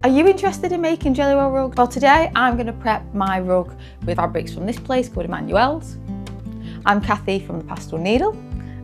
Are you interested in making jelly roll rugs? Well, today I'm going to prep my rug with fabrics from this place called Emmanuel's. I'm Kathy from the Pastel Needle,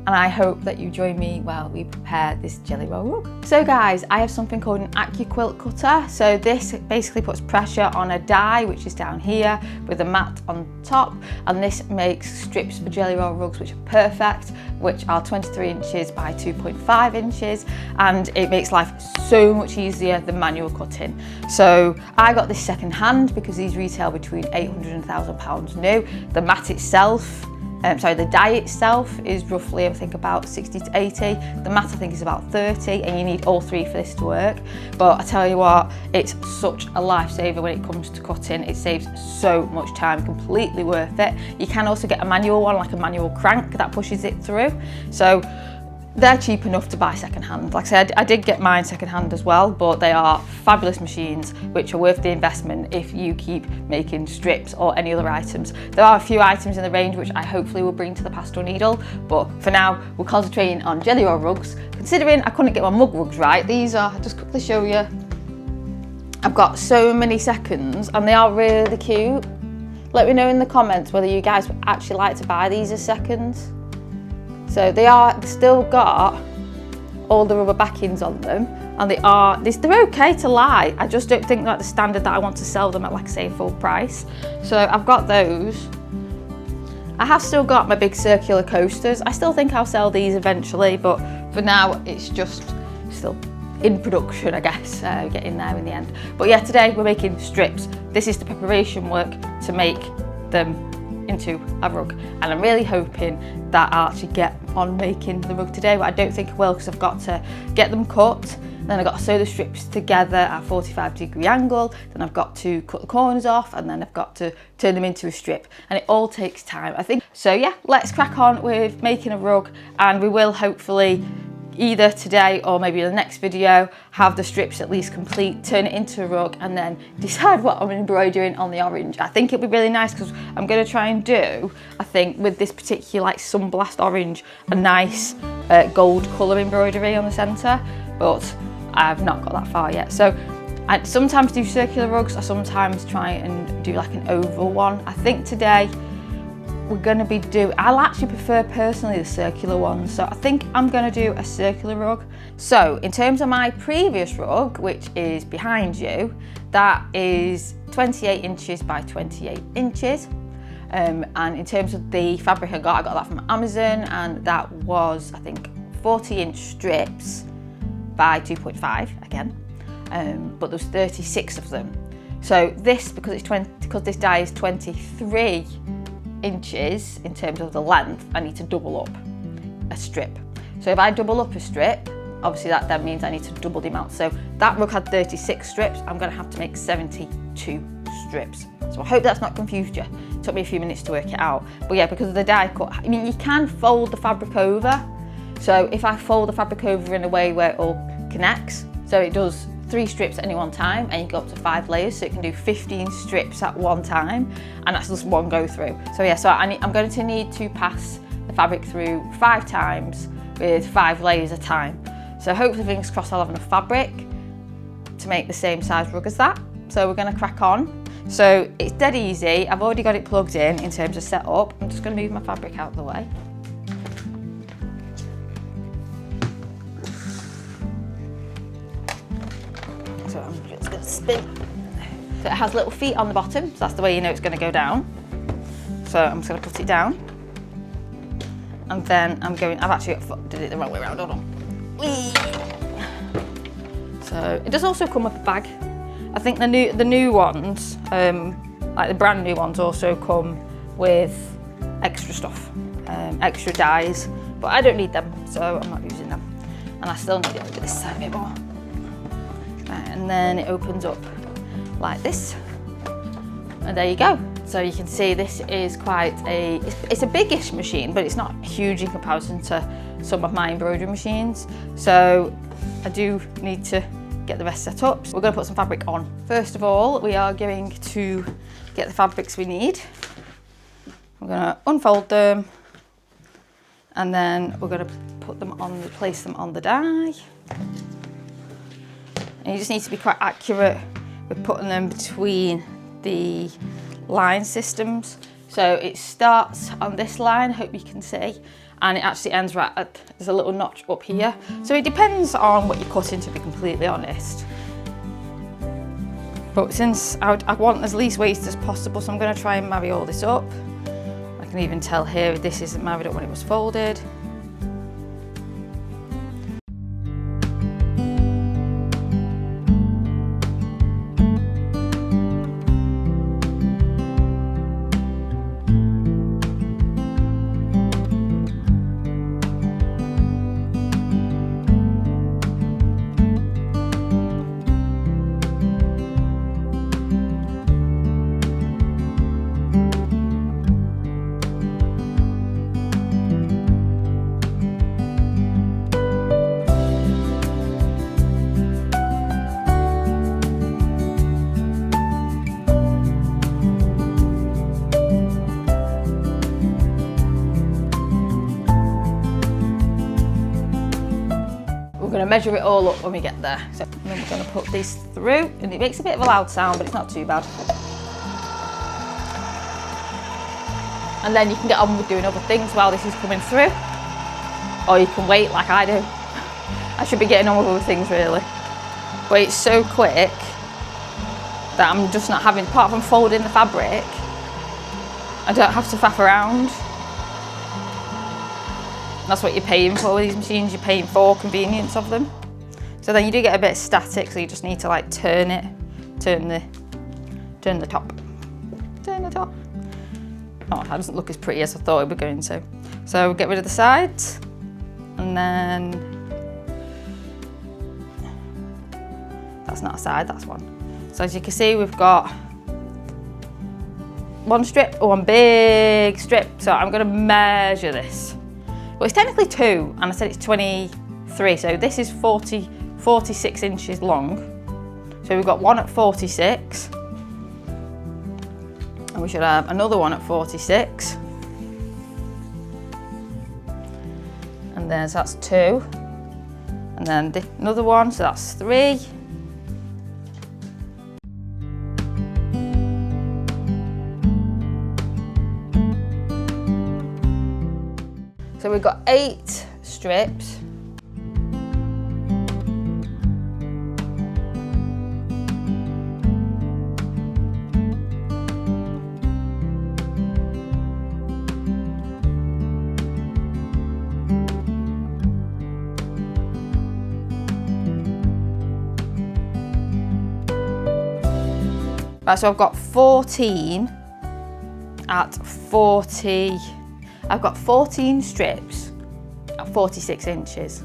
and I hope that you join me while we prepare this jelly roll rug. So guys, I have something called an AccuQuilt cutter. So this basically puts pressure on a die, which is down here, with a mat on top, and this makes strips for jelly roll rugs, which are perfect, which are 23 inches by 2.5 inches, and it makes life so much easier than manual cutting. So I got this second hand because these retail between £800 and £1,000 new. The mat itself, the die itself is roughly, I think, about 60 to 80. The mat, I think, is about 30, and you need all three for this to work. But I tell you what, it's such a lifesaver when it comes to cutting. It saves so much time, completely worth it. You can also get a manual one, like a manual crank that pushes it through. So they're cheap enough to buy second-hand. Like I said, I did get mine second-hand as well, but they are fabulous machines which are worth the investment if you keep making strips or any other items. There are a few items in the range which I hopefully will bring to the Pastel Needle, but for now we're concentrating on jelly roll rugs. Considering I couldn't get my mug rugs right, these are, I'll just quickly show you. I've got so many seconds and they are really cute. Let me know in the comments whether you guys would actually like to buy these as seconds. So they've still got all the rubber backings on them, and they're okay to lie. I just don't think they're at the standard that I want to sell them at, like, say, full price. So I've got those. I have still got my big circular coasters. I still think I'll sell these eventually, but for now it's just still in production, I guess, getting there in the end. But yeah, today we're making strips. This is the preparation work to make them into a rug, and I'm really hoping that I'll actually get on making the rug today, but I don't think I will because I've got to get them cut, then I've got to sew the strips together at a 45-degree angle, then I've got to cut the corners off, and then I've got to turn them into a strip, and it all takes time, I think. So yeah, let's crack on with making a rug, and we will hopefully either today or maybe in the next video have the strips at least complete, turn it into a rug, and then decide what I'm embroidering on the orange. I think it'll be really nice because I'm going to try and do, I think, with this particular like sunblast orange, a nice gold colour embroidery on the centre, but I've not got that far yet. So I sometimes do circular rugs, I sometimes try and do like an oval one. I think today we're going to be I'll actually prefer personally the circular ones, so I think I'm going to do a circular rug. So in terms of my previous rug, which is behind you, that is 28 inches by 28 inches. And in terms of the fabric I got that from Amazon, and that was, I think, 40-inch strips by 2.5 again, but there was 36 of them. So this, because this die is 23 inches in terms of the length, I need to double up a strip. So if I double up a strip, obviously that then means I need to double the amount. So that rug had 36 strips, I'm going to have to make 72 strips. So I hope that's not confused you. It took me a few minutes to work it out. But yeah, because of the die cut, I mean, you can fold the fabric over. So if I fold the fabric over in a way where it all connects, so it does 3 strips at any one time, and you go up to 5 layers, so it can do 15 strips at one time, and that's just one go through. So yeah, so I'm going to need to pass the fabric through 5 times with 5 layers a time. So hopefully, fingers crossed, I'll have enough fabric to make the same size rug as that. So we're going to crack on. So it's dead easy. I've already got it plugged in terms of setup. I'm just going to move my fabric out of the way. So I'm just going to spin. So it has little feet on the bottom, so that's the way you know it's going to go down. So I'm just going to put it down. And then I've actually did it the wrong way around, hold on. Whee! So it does also come with a bag. I think the new ones, like the brand new ones, also come with extra stuff, extra dies, but I don't need them, so I'm not using them. And I still need it over this side a bit more. Right, and then it opens up like this, and there you go. So you can see this is it's a biggish machine, but it's not huge in comparison to some of my embroidery machines. So I do need to get the rest set up. We're going to put some fabric on. First of all, we are going to get the fabrics we need. We're going to unfold them, and then we're going to put them place them on the die. And you just need to be quite accurate we're putting them between the line systems. So it starts on this line, I hope you can see, and it actually ends right at, there's a little notch up here. So it depends on what you're cutting, to be completely honest. But since I want as least waste as possible, so I'm going to try and marry all this up. I can even tell here this isn't married up when it was folded. We're going to measure it all up when we get there. So then we're going to put these through, and it makes a bit of a loud sound, but it's not too bad. And then you can get on with doing other things while this is coming through, or you can wait like I do. I should be getting on with other things really, but it's so quick that I'm just not having, apart from folding the fabric, I don't have to faff around. That's what you're paying for with these machines, you're paying for convenience of them. So then you do get a bit static, so you just need to like turn it, turn the top. Oh, that doesn't look as pretty as I thought it was going to. So we'll get rid of the sides, and then, that's not a side, that's one. So as you can see, we've got one strip, or one big strip. So I'm gonna measure this. Well, it's technically 2, and I said it's 23, so this is 46 inches long. So we've got one at 46, and we should have another one at 46. And then so that's 2, and then another one, so that's 3. So we've got 8 strips. Right, so I've got 14 at 40. I've got 14 strips at 46 inches.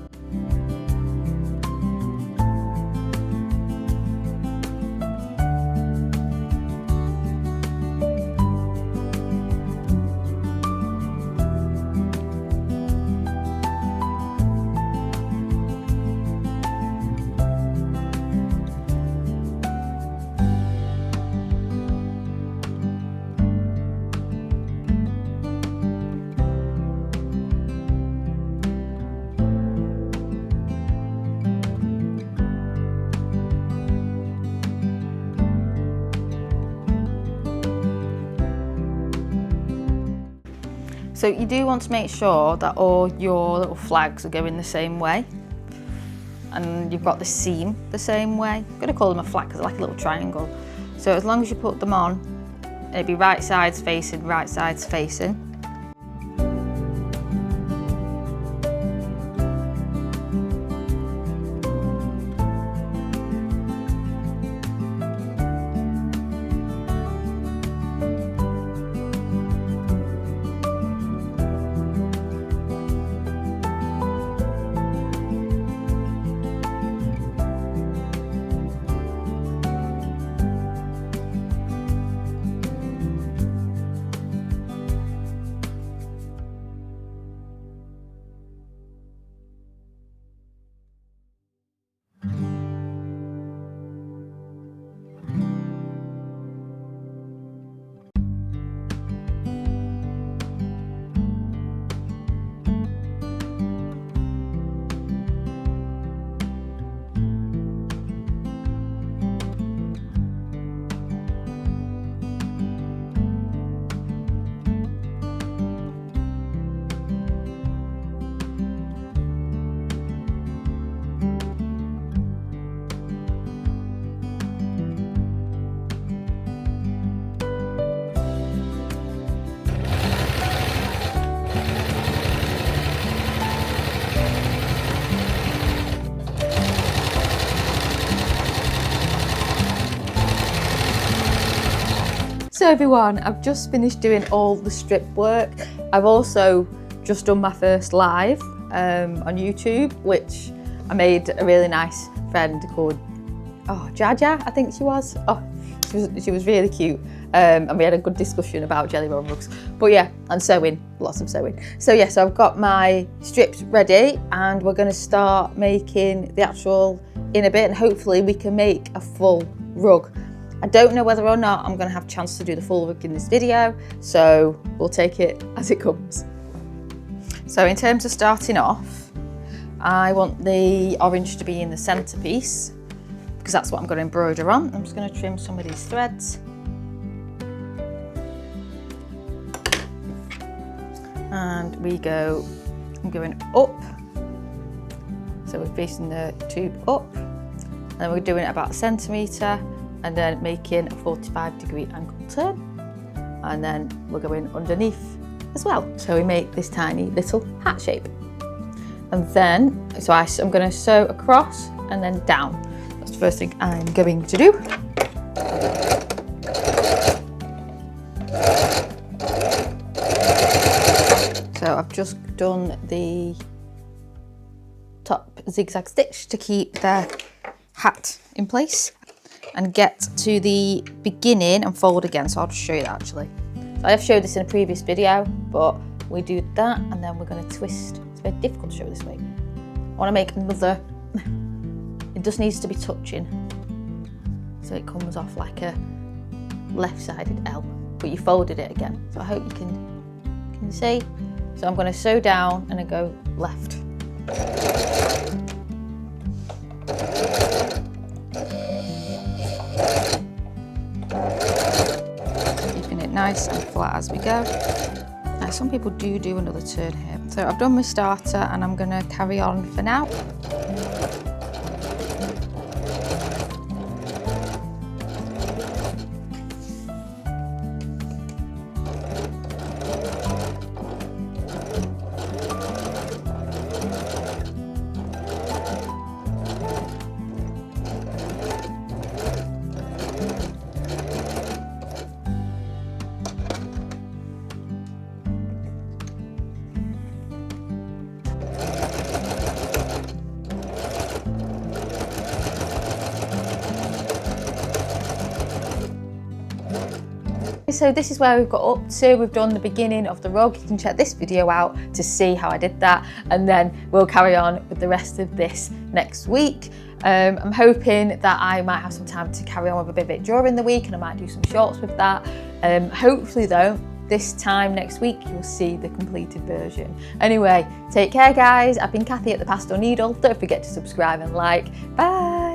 So you do want to make sure that all your little flags are going the same way, and you've got the seam the same way. I'm going to call them a flag because they're like a little triangle. So as long as you put them on, it'd be right sides facing, right sides facing. So everyone, I've just finished doing all the strip work. I've also just done my first live on YouTube, which I made a really nice friend called Jaja, I think she was. She was really cute. And we had a good discussion about jelly roll rugs. But yeah, and sewing, lots of sewing. So yeah, so I've got my strips ready and we're gonna start making the actual inner bit, and hopefully we can make a full rug. I don't know whether or not I'm gonna have a chance to do the full rug in this video, so we'll take it as it comes. So in terms of starting off, I want the orange to be in the centerpiece because that's what I'm gonna embroider on. I'm just gonna trim some of these threads. And I'm going up. So we're facing the tube up, and then we're doing it about a centimetre, and then making a 45-degree angle turn. And then we're going underneath as well. So we make this tiny little hat shape. And then, I'm going to sew across and then down. That's the first thing I'm going to do. So I've just done the top zigzag stitch to keep the hat in place and get to the beginning and fold again. So I'll just show you that actually. So I have showed this in a previous video, but we do that and then we're going to twist. It's very difficult to show this way. I want to make another, it just needs to be touching. So it comes off like a left-sided L, but you folded it again. So I hope you can see? So I'm going to sew down and then go left. Keeping it nice and flat as we go. Now some people do another turn here. So I've done my starter and I'm going to carry on for now. So this is where we've got up to. We've done the beginning of the rug. You can check this video out to see how I did that, and then we'll carry on with the rest of this next week. I'm hoping that I might have some time to carry on with a bit during the week, and I might do some shorts with that. Hopefully though, this time next week you'll see the completed version. Anyway, take care guys. I've been Kathy at the Pastel Needle. Don't forget to subscribe and like. Bye.